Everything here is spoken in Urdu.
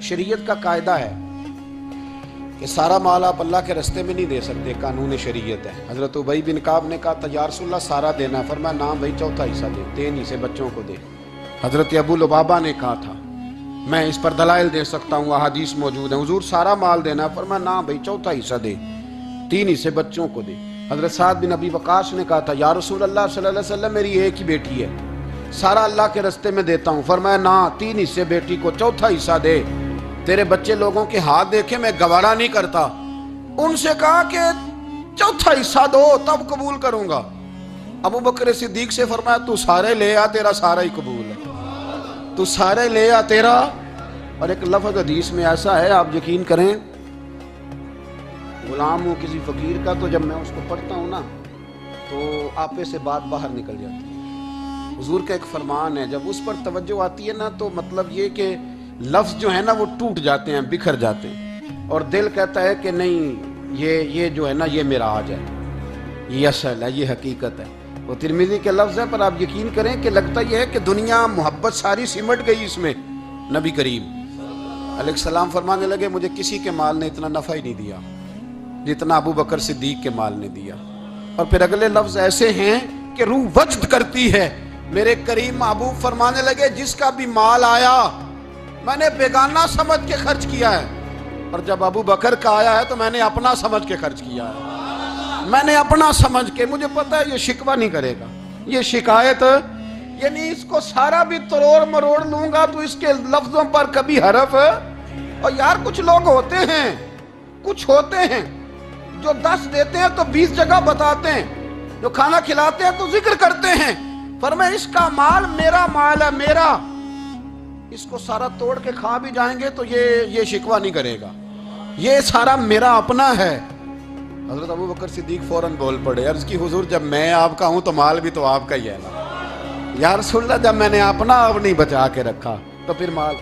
شریعت کا قاعدہ ہے کہ سارا مال آپ اللہ کے رستے میں نہیں دے سکتے، قانون شریعت ہے۔ حضرت ابی بن کعب نے کہا یا رسول اللہ سارا دینا، فرمایا نام بھائی چوتھا حصہ دے، 3 حصے بچوں کو دے۔ حضرت ابو لبابہ نے کہا تھا میں اس پر دلائل دے سکتا ہوں، احادیث موجود ہیں، حضور سارا مال دینا، فرمایا نام بھائی چوتھا حصہ دے، 3 حصے بچوں کو دے۔ حضرت سعد بن ابی وقاص نے کہا تھا یا رسول اللہ صلی اللہ علیہ وسلم میری ایک ہی بیٹی ہے، سارا اللہ کے رستے میں دیتا ہوں، فرمایا نہ 3 حصے بیٹی کو، چوتھا حصہ دے، تیرے بچے لوگوں کے ہاتھ دیکھے میں گوارا نہیں کرتا۔ ان سے کہا کہ چوتھا حصہ دو تب قبول کروں گا۔ ابو بکر صدیق سے فرمایا تو سارے لے آ، تیرا سارا ہی قبول ہے، تو سارے لے آ تیرا۔ اور ایک لفظ حدیث میں ایسا ہے آپ یقین کریں، غلام ہوں کسی فقیر کا، تو جب میں اس کو پڑھتا ہوں نا تو آپے سے بات باہر نکل جاتی ہے۔ حضور کا ایک فرمان ہے، جب اس پر توجہ آتی ہے نا تو مطلب یہ کہ لفظ جو ہے نا وہ ٹوٹ جاتے ہیں، بکھر جاتے ہیں، اور دل کہتا ہے کہ نہیں یہ جو ہے نا یہ معراج ہے، یہ اصل ہے، یہ حقیقت ہے۔ وہ ترمذی کے لفظ ہے، پر آپ یقین کریں کہ لگتا یہ ہے کہ دنیا محبت ساری سمٹ گئی اس میں۔ نبی کریم علیہ السلام فرمانے لگے مجھے کسی کے مال نے اتنا نفع ہی نہیں دیا جتنا ابو بکر صدیق کے مال نے دیا۔ اور پھر اگلے لفظ ایسے ہیں کہ روح وجد کرتی ہے۔ میرے کریم محبوب فرمانے لگے جس کا بھی مال آیا میں نے بیگانہ سمجھ کے خرچ کیا ہے، اور جب ابو بکر کا آیا ہے تو میں نے اپنا سمجھ کے خرچ کیا ہے، میں نے اپنا سمجھ کے، مجھے پتا ہے یہ شکوہ نہیں کرے گا، یہ شکایت، یعنی اس کو سارا بھی تروڑ مروڑ لوں گا تو اس کے لفظوں پر کبھی حرف۔ اور یار کچھ لوگ ہوتے ہیں جو 10 دیتے ہیں تو 20 جگہ بتاتے ہیں، جو کھانا کھلاتے ہیں تو ذکر کرتے ہیں، فرمایا اس کا مال میرا مال ہے، میرا، اس کو سارا توڑ کے کھا بھی جائیں گے تو یہ شکوہ نہیں کرے گا، یہ سارا میرا اپنا ہے۔ حضرت ابو بکر صدیق فوراً بول پڑے، عرض کی حضور جب میں آپ کا ہوں تو مال بھی تو آپ کا ہی ہے نا۔ یا رسول اللہ جب میں نے اپنا اب نہیں بچا کے رکھا تو پھر مال